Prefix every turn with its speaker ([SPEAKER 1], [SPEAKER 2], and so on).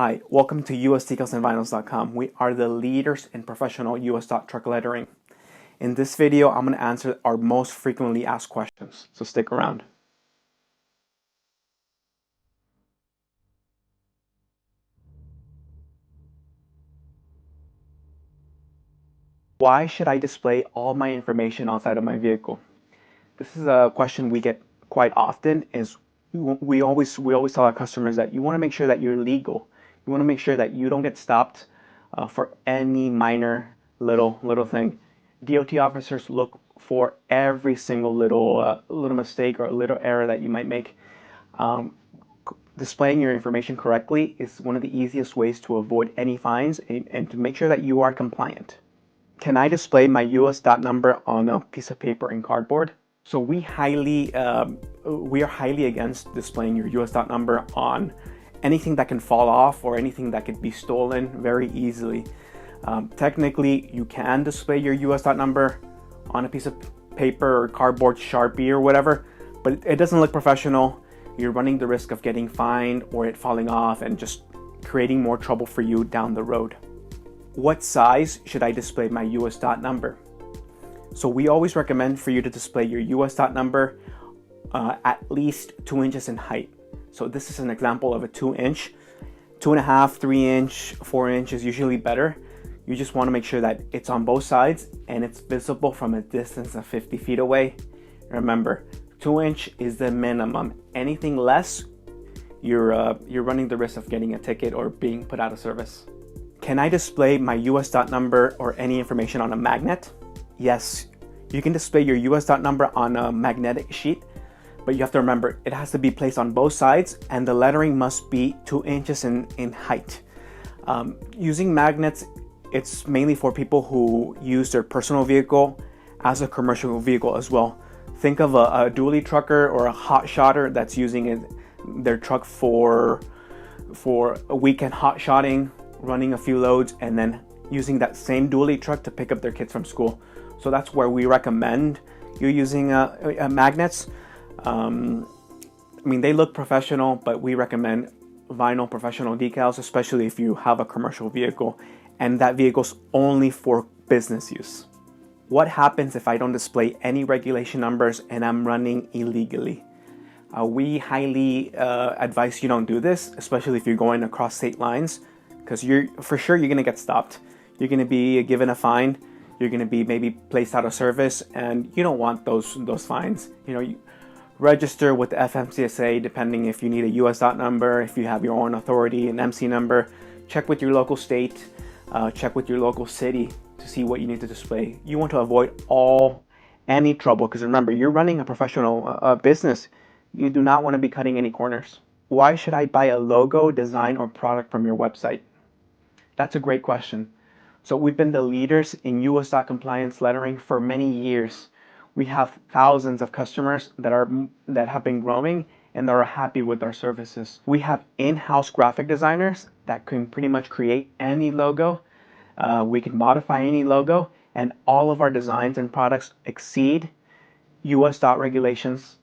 [SPEAKER 1] Hi, welcome to Decals We are the leaders in professional USDOT truck lettering. In this video, I'm going to answer our most frequently asked questions, so stick around. Why should I display all my information outside of my vehicle? This is a question we get quite often. We always tell our customers that you want to make sure that you're legal. You want to make sure that you don't get stopped for any minor little thing. DOT officers look for every single little mistake or little error that you might make. Displaying your information correctly is one of the easiest ways to avoid any fines and to make sure that you are compliant. Can I display my USDOT number on a piece of paper and cardboard? So we are highly against displaying your USDOT number on anything that can fall off or anything that could be stolen very easily. Technically, you can display your USDOT number on a piece of paper or cardboard, Sharpie or whatever, but it doesn't look professional. You're running the risk of getting fined or it falling off and just creating more trouble for you down the road. What size should I display my USDOT number? So we always recommend for you to display your USDOT number at least 2 inches in height. So this is an example of a 2 inch, 2.5, 3 inch, 4 inch is usually better. You just want to make sure that it's on both sides and it's visible from a distance of 50 feet away. Remember, 2 inch is the minimum. Anything less, you're running the risk of getting a ticket or being put out of service. Can I display my USDOT number or any information on a magnet? Yes, you can display your USDOT number on a magnetic sheet, but you have to remember it has to be placed on both sides and the lettering must be 2 inches in height. Using magnets, it's mainly for people who use their personal vehicle as a commercial vehicle as well. Think of a dually trucker or a hot shotter that's using their truck for a weekend hot shotting, running a few loads, and then using that same dually truck to pick up their kids from school. So that's where we recommend you using magnets. They look professional, but we recommend vinyl professional decals, especially if you have a commercial vehicle and that vehicle's only for business use. What happens if I don't display any regulation numbers and I'm running illegally? We highly advise you don't do this, especially if you're going across state lines, because you're gonna get stopped. You're gonna be given a fine. You're gonna be maybe placed out of service, and you don't want those fines. You register with the FMCSA, depending if you need a USDOT number, if you have your own authority, an MC number. Check with your local state, check with your local city to see what you need to display. You want to avoid any trouble, because remember, you're running a professional business. You do not want to be cutting any corners. Why should I buy a logo, design, or product from your website? That's a great question. So we've been the leaders in USDOT compliance lettering for many years. We have thousands of customers that have been growing and that are happy with our services. We have in-house graphic designers that can pretty much create any logo. We can modify any logo, and all of our designs and products exceed USDOT regulations